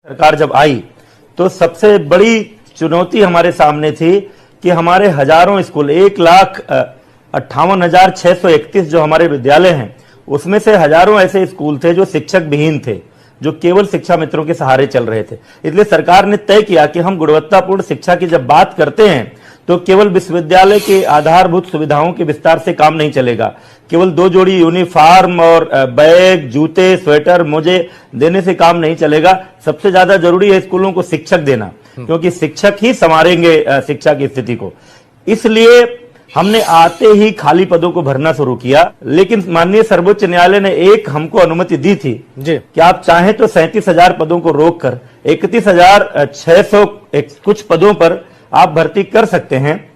सरकार जब आई तो सबसे बड़ी चुनौती हमारे सामने थी कि हमारे हजारों स्कूल 1,58,631 जो हमारे विद्यालय हैं उसमें से हजारों ऐसे स्कूल थे जो शिक्षक विहीन थे, जो केवल शिक्षा मित्रों के सहारे चल रहे थे। इसलिए सरकार ने तय किया कि हम गुणवत्तापूर्ण शिक्षा की जब बात करते हैं तो केवल विश्वविद्यालय के आधारभूत सुविधाओं के विस्तार से काम नहीं चलेगा। केवल 2 जोड़ी यूनिफॉर्म और बैग, जूते, स्वेटर, मोजे देने से काम नहीं चलेगा। सबसे ज्यादा जरूरी है स्कूलों को शिक्षक देना, क्योंकि शिक्षक ही संवारेंगे शिक्षा की स्थिति को। इसलिए हमने आते ही खाली पदों को भरना शुरू किया, लेकिन माननीय सर्वोच्च न्यायालय ने एक हमको अनुमति दी थी जी कि आप चाहें तो 37,000 पदों को रोककर 31,600 कुछ पदों पर आप भर्ती कर सकते हैं।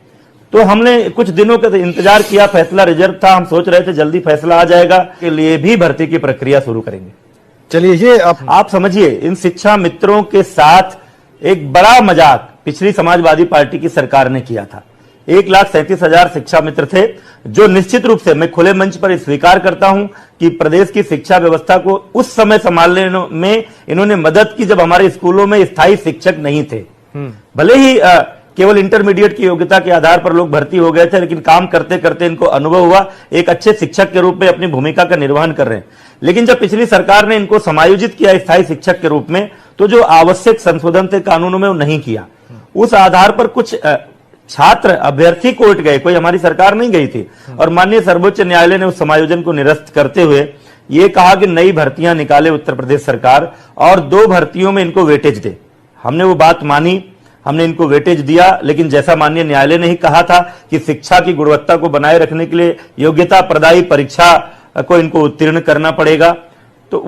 तो हमने कुछ दिनों का इंतजार किया, फैसला रिजर्व था, हम सोच रहे थे जल्दी फैसला आ जाएगा, के लिए भी भर्ती की प्रक्रिया शुरू करेंगे। चलिए, ये आप समझिए, इन शिक्षा मित्रों के साथ एक बड़ा मजाक पिछली समाजवादी पार्टी की सरकार ने किया था। 1,37,000 शिक्षा मित्र थे, जो निश्चित रूप से मैं खुले मंच पर स्वीकार करता हूं कि प्रदेश की शिक्षा व्यवस्था को उस समय संभालने में इन्होंने मदद की जब हमारे स्कूलों में स्थायी शिक्षक नहीं थे। भले ही केवल इंटरमीडिएट की योग्यता के आधार पर लोग भर्ती हो गए थे, लेकिन काम करते करते इनको अनुभव हुआ, एक अच्छे शिक्षक के रूप में अपनी भूमिका का निर्वहन कर रहे हैं। लेकिन जब पिछली सरकार ने इनको समायोजित किया स्थायी शिक्षक के रूप में, तो जो आवश्यक संशोधन थे कानूनों में वो नहीं किया। उस आधार पर कुछ छात्र अभ्यर्थी कोर्ट गए, कोई हमारी सरकार नहीं गई थी, और माननीय सर्वोच्च न्यायालय ने उस समायोजन को निरस्त करते हुए ये कहा कि नई भर्तियां निकाले उत्तर प्रदेश सरकार और 2 भर्तियों में इनको वेटेज दे। हमने वो बात मानी, हमने इनको वेटेज दिया, लेकिन जैसा माननीय न्यायालय ने ही कहा था कि शिक्षा की गुणवत्ता को बनाए रखने के लिए योग्यता प्रदायी परीक्षा को इनको उत्तीर्ण करना पड़ेगा। तो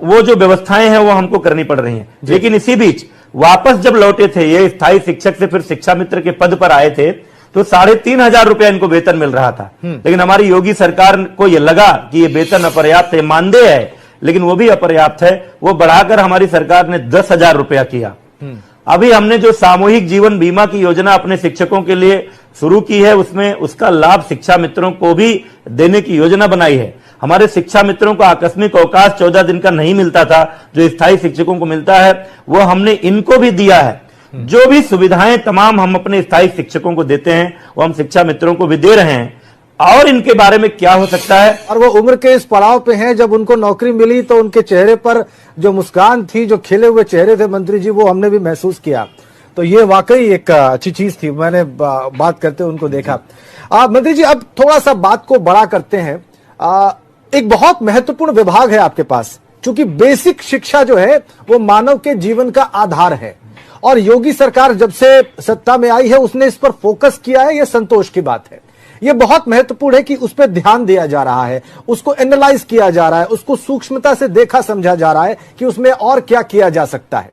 वो जो व्यवस्थाएं हैं वो हमको करनी पड़ रही हैं। लेकिन इसी बीच वापस जब लौटे थे ये स्थायी शिक्षक से, फिर शिक्षा मित्र के पद पर आए थे, तो 3,500 रुपया इनको वेतन मिल रहा था। लेकिन हमारी योगी सरकार को यह लगा कि ये वेतन अपर्याप्त है, मानदेय है, लेकिन वो भी अपर्याप्त है। वो बढ़ाकर हमारी सरकार ने 10,000 रुपया किया। अभी हमने जो सामूहिक जीवन बीमा की योजना अपने शिक्षकों के लिए शुरू की है, उसमें उसका लाभ शिक्षा मित्रों को भी देने की योजना बनाई है। हमारे शिक्षा मित्रों को आकस्मिक अवकाश 14 दिन का नहीं मिलता था, जो स्थायी शिक्षकों को मिलता है, वो हमने इनको भी दिया है। जो भी सुविधाएं तमाम हम अपने स्थायी शिक्षकों को देते हैं वो हम शिक्षा मित्रों को भी दे रहे हैं। और इनके बारे में क्या हो सकता है, और वो उम्र के इस पड़ाव पे हैं, जब उनको नौकरी मिली तो उनके चेहरे पर जो मुस्कान थी, जो खिले हुए चेहरे थे मंत्री जी, वो हमने भी महसूस किया। तो ये वाकई एक अच्छी चीज थी, मैंने बात करते उनको देखा। मंत्री जी, अब थोड़ा सा बात को बड़ा करते हैं। एक बहुत महत्वपूर्ण विभाग है आपके पास, क्योंकि बेसिक शिक्षा जो है वो मानव के जीवन का आधार है, और योगी सरकार जब से सत्ता में आई है उसने इस पर फोकस किया है, ये संतोष की बात है। ये बहुत महत्वपूर्ण है कि उस पर ध्यान दिया जा रहा है, उसको एनालाइज किया जा रहा है, उसको सूक्ष्मता से देखा समझा जा रहा है कि उसमें और क्या किया जा सकता है।